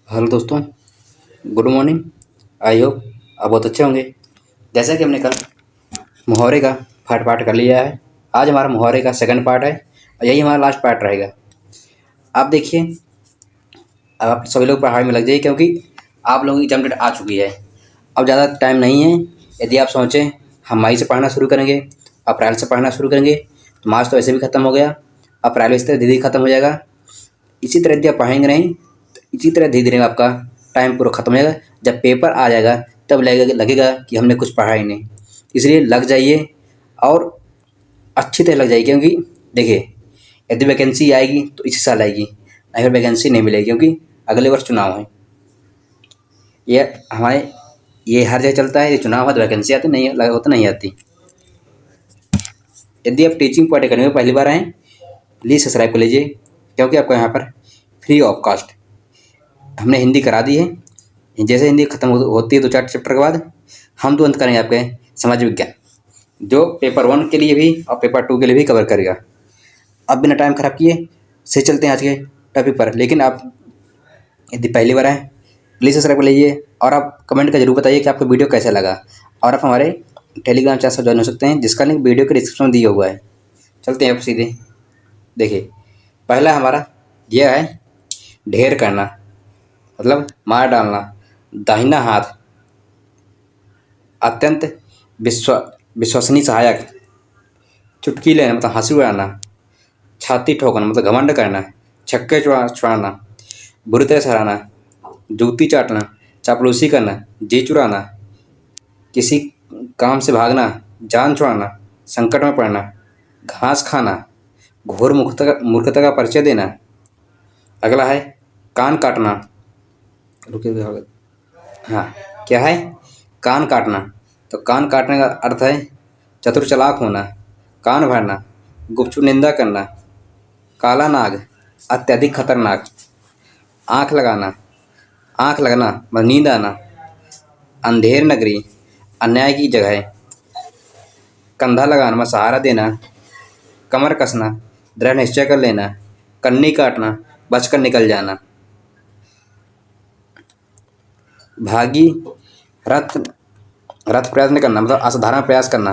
Hello दोस्तों, good morning. I hope आप बहुत अच्छे होंगे। जैसा कि हमने कल मुहावरे का पाठ कर लिया है, आज हमारा मुहावरे का सेकंड पार्ट है और यही हमारा लास्ट पार्ट रहेगा। आप देखिए, अब आप सभी लोग पढ़ाई में लग जाइए क्योंकि आप लोगों की एग्जाम डेट आ चुकी है। अब ज़्यादा टाइम नहीं है। यदि आप सोचें हम मई से पढ़ना शुरू करेंगे, अप्रैल से पढ़ना शुरू करेंगे, तो मार्च तो ऐसे भी ख़त्म हो गया, अप्रैल इस तरह धीरे धीरे ख़त्म हो जाएगा। इसी तरह यदि आप पढ़ेंगे नहीं तो इसी तरह धीरे धीरे आपका टाइम पूरा ख़त्म हो जाएगा। जब पेपर आ जाएगा तब लगेगा लगेगा कि हमने कुछ पढ़ा ही नहीं। इसलिए लग जाइए और अच्छी तरह लग जाइए, क्योंकि देखिए, यदि वैकेंसी आएगी तो इसी साल आएगी, नहीं फिर वैकेंसी नहीं मिलेगी, क्योंकि अगले वर्ष चुनाव है। ये हमारे ये हर जगह चलता है, ये चुनाव है तो वैकेंसी आती नहीं, हो तो नहीं आती। यदि आप टीचिंग पॉइंट अकेडमी में पहली बार आएँ, प्लीज़ सब्सक्राइब कर लीजिए, क्योंकि आपको यहाँ पर फ्री ऑफ कॉस्ट हमने हिंदी करा दी है। जैसे हिंदी खत्म होती है 2-4 चैप्टर के बाद, हम तुरंत करेंगे आपके समाज विज्ञान, जो पेपर 1 के लिए भी और पेपर 2 के लिए भी कवर करेगा। अब बिना टाइम खराब किए से चलते हैं आज के टॉपिक पर। लेकिन आप यदि पहली बार आए, प्लीज़ सब्सक्राइब कर लीजिए और आप कमेंट कर जरूर बताइए कि आपको वीडियो कैसा लगा। और आप हमारे टेलीग्राम चैनल से ज्वाइन हो सकते हैं, जिसका लिंक वीडियो के डिस्क्रिप्शन में दिया हुआ है। चलते हैं आप सीधे। देखिए, पहला हमारा यह है ढेर करना, मतलब मार डालना। दाहिना हाथ अत्यंत विश्वसनीय सहायक। चुटकी लेना मतलब हंसी उड़ाना। छाती ठोकना मतलब घमंड करना। छक्के छुड़ाना, बुरी तरह से हराना। जूती चाटना, चापलूसी करना, जी चुराना। किसी काम से भागना, जान छुड़ाना, संकट में पड़ना। घास खाना, घोर मूर्खता का परिचय देना। अगला है कान काटना। रुकिए, हाँ, क्या है? कान काटना। तो कान काटने का अर्थ है चतुर चालाक होना, कान भरना, गुपचुप निंदा करना। काला नाग, अत्यधिक खतरनाक। आँख लगाना, आँख लगना मतलब नींद आना। अंधेर नगरी, अन्याय की जगह। कंधा लगाना मतलब सहारा देना। कमर कसना, दृढ़ निश्चय कर लेना। कन्नी काटना, बचकर निकल जाना। भागी रथ रथ प्रयत्न करना मतलब असाधारण प्रयास करना।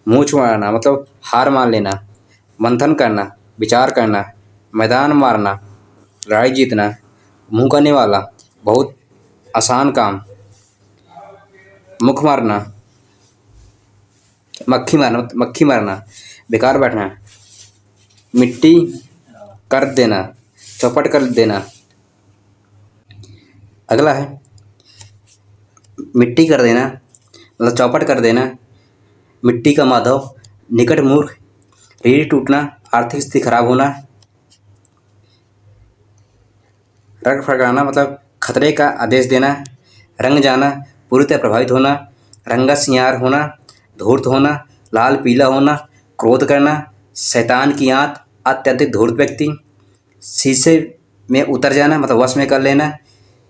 मुंह छुड़ाना मतलब हार मान लेना। मंथन करना, विचार करना। मैदान मारना, लड़ाई जीतना। मुंह करने वाला, बहुत आसान काम। मुख मारना, मक्खी मारना, बेकार बैठना। मिट्टी कर देना, चौपट कर देना। अगला है मिट्टी कर देना मतलब चौपट कर देना। मिट्टी का माधव, निकट मूर्ख। रीढ़ टूटना, आर्थिक स्थिति खराब होना। रग फड़काना मतलब खतरे का आदेश देना। रंग जाना, पूरी तरह प्रभावित होना। रंगा सियार होना, धूर्त होना, लाल पीला होना। क्रोध करना, शैतान की आंत, अत्यधिक धूर्त व्यक्ति। शीशे में उतर जाना मतलब वश में कर लेना।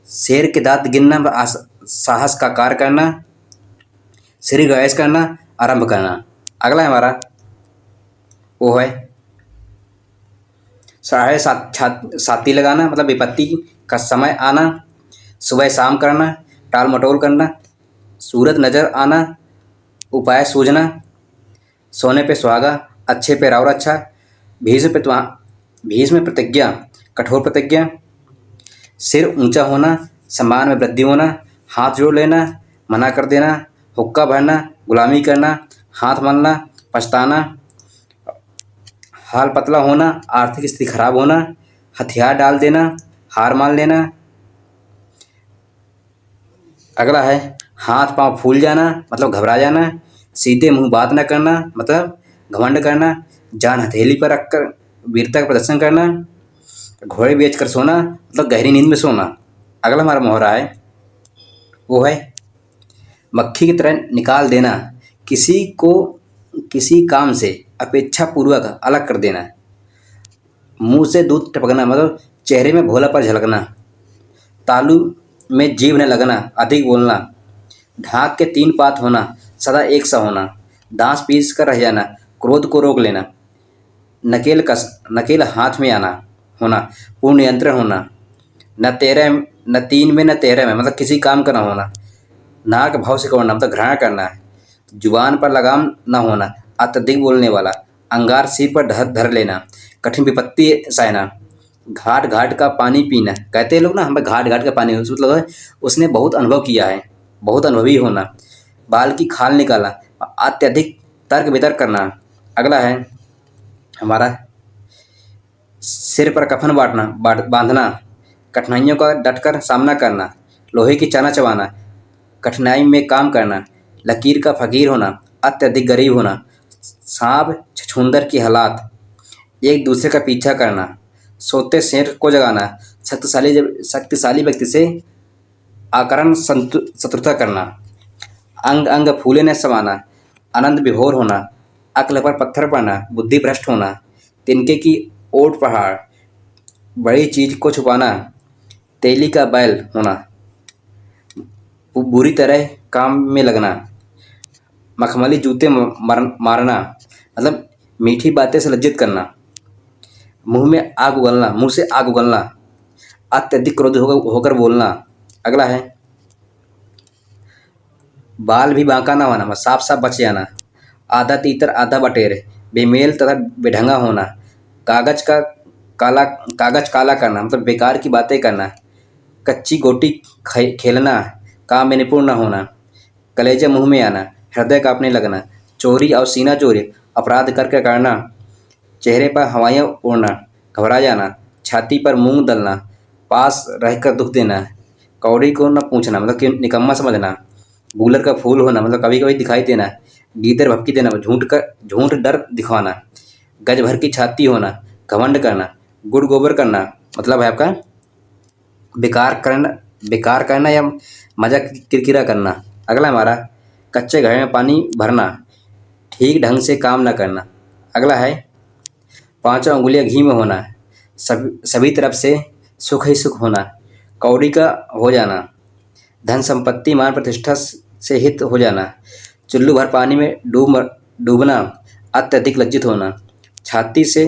शेर के दांत गिनना मतलब साहस का कार्य करना। श्री गणेश करना, आरंभ करना। अगला है हमारा वो है साढ़े साती लगाना मतलब विपत्ति का समय आना। सुबह शाम करना, टाल मटोल करना। सूरत नजर आना, उपाय सूझना। सोने पे सुहागा, अच्छे पे और अच्छा। भीष्म प्रतिज्ञा, कठोर प्रतिज्ञा। सिर ऊंचा होना, सम्मान में वृद्धि होना। हाथ जोड़ लेना, मना कर देना। हुक्का भरना, गुलामी करना। हाथ मलना, पछताना। हाल पतला होना, आर्थिक स्थिति खराब होना। हथियार डाल देना, हार मान लेना। अगला है हाथ पांव फूल जाना मतलब घबरा जाना। सीधे मुंह बात न करना मतलब घमंड करना। जान हथेली पर रखकर वीरता का प्रदर्शन करना। घोड़े बेच कर सोना मतलब गहरी नींद में सोना। अगला हमारा मोहरा है वो है मक्खी की तरह निकाल देना, किसी को किसी काम से अपेक्षा पूर्वक अलग कर देना। मुंह से दूध टपकना मतलब चेहरे में भोलापन झलकना। तालू में जीभ न लगना, अधिक बोलना। ढाक के 3 पात होना, सदा एक सा होना। दांत पीस कर रह जाना, क्रोध को रोक लेना। नकेल हाथ में आना होना, पूर्ण नियंत्रण होना। न तेरह, न तीन में न तेरह में, मतलब किसी काम का ना होना। नाक भाव से कौड़ना मतलब घृणा करना है। जुबान पर लगाम न होना, अत्यधिक बोलने वाला। अंगार सिर पर धर धर लेना, कठिन विपत्ति सहना। घाट घाट का पानी पीना, कहते हैं लोग ना हमें घाट घाट का पानी, मतलब है उसने बहुत अनुभव किया है, बहुत अनुभवी होना। बाल की खाल निकालना, अत्यधिक तर्क वितर्क करना। अगला है हमारा सिर पर कफन बांधना, कठिनाइयों का डटकर सामना करना। लोहे की चाना चबाना, कठिनाई में काम करना। लकीर का फकीर होना, अत्यधिक गरीब होना। सांप छछूंदर की हालात, एक दूसरे का पीछा करना। सोते शेर को जगाना, शक्तिशाली व्यक्ति से आकरण शत्रुता करना। अंग अंग फूले न समाना, आनंद विभोर होना। अक्ल पर पत्थर पड़ना, बुद्धि भ्रष्ट होना। तिनके की ओट पहाड़, बड़ी चीज को छुपाना। तेली का बैल होना, बुरी तरह काम में लगना। मखमली जूते मारना, मतलब मीठी बातें से लज्जित करना। मुंह से आग उगलना, अत्यधिक क्रोध होकर बोलना। अगला है बाल भी बांका ना होना, मतलब साफ साफ बच जाना। आधा तीतर आधा बटेर, बेमेल तथा बेढंगा होना। कागज का कागज काला करना, मतलब बेकार की बातें करना। कच्ची गोटी खेलना, काम में निपुण न होना। कलेजा मुंह में आना, हृदय कांपने लगना। चोरी और सीना चोरी, अपराध करके करना। चेहरे पर हवाइयाँ उड़ना, घबरा जाना। छाती पर मूंग दलना, पास रहकर दुख देना। कौड़ी को न पूछना, मतलब कि निकम्मा समझना। गूलर का फूल होना, मतलब कभी कभी दिखाई देना। गीदड़ भपकी देना, झूठ डर दिखाना। गज भर की छाती होना, घमंड करना। गुड़ गोबर करना, मतलब है आपका बेकार करना या मजाक किरकिरा करना। अगला हमारा कच्चे घर में पानी भरना, ठीक ढंग से काम न करना। अगला है पांचों उंगलियां घी में होना, सभी तरफ से सुख ही सुख होना। कौड़ी का हो जाना, धन संपत्ति मान प्रतिष्ठा से हित हो जाना। चुल्लू भर पानी में डूबना, अत्यधिक लज्जित होना। छाती से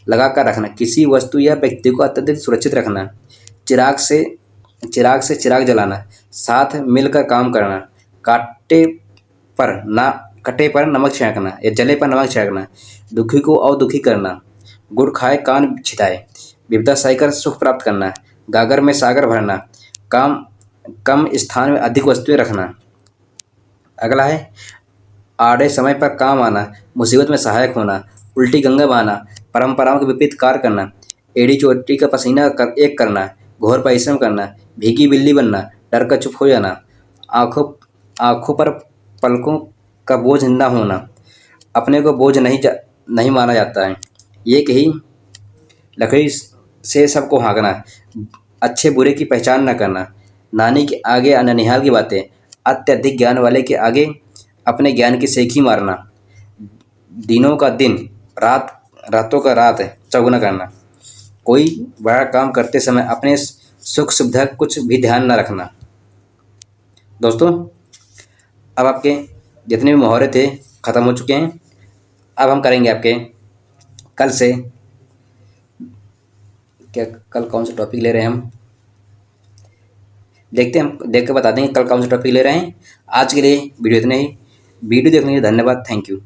लगा कर रखना, किसी वस्तु या व्यक्ति को अत्यधिक सुरक्षित रखना। चिराग से चिराग जलाना, साथ मिलकर काम करना। काटे कटे पर नमक छिड़कना या जले पर नमक छिड़कना। दुखी को और दुखी करना। गुड़ खाए कान छिताए, विपदा सहकर सुख प्राप्त करना। गागर में सागर भरना, काम कम स्थान में अधिक वस्तुएं रखना। अगला है आड़े समय पर काम आना, मुसीबत में सहायक होना। उल्टी गंगा बहाना, परंपराओं के विपरीत कार्य करना। एड़ी चोटी का पसीना एक करना, घोर परिश्रम करना। भीगी बिल्ली बनना, डर कर चुप हो जाना। आंखों आंखों पर पलकों का बोझ न होना, अपने को बोझ नहीं माना जाता है। ये कही लकड़ी से सबको हाँकना, अच्छे बुरे की पहचान न करना। नानी के आगे ननिहाल की बातें, अत्यधिक ज्ञान वाले के आगे अपने ज्ञान की सेखी मारना। दिनों का दिन, रातों का रात चौगुना करना। कोई बड़ा काम करते समय अपने सुख सुविधा कुछ भी ध्यान न रखना। दोस्तों, अब आपके जितने भी मुहावरे थे ख़त्म हो चुके हैं। अब हम करेंगे आपके कल से, क्या कल कौन सा टॉपिक ले रहे हैं हम देखते हैं, हम देख के बता देंगे कल कौन सा टॉपिक ले रहे हैं। आज के लिए वीडियो इतने ही। वीडियो देखने के लिए धन्यवाद, थैंक यू।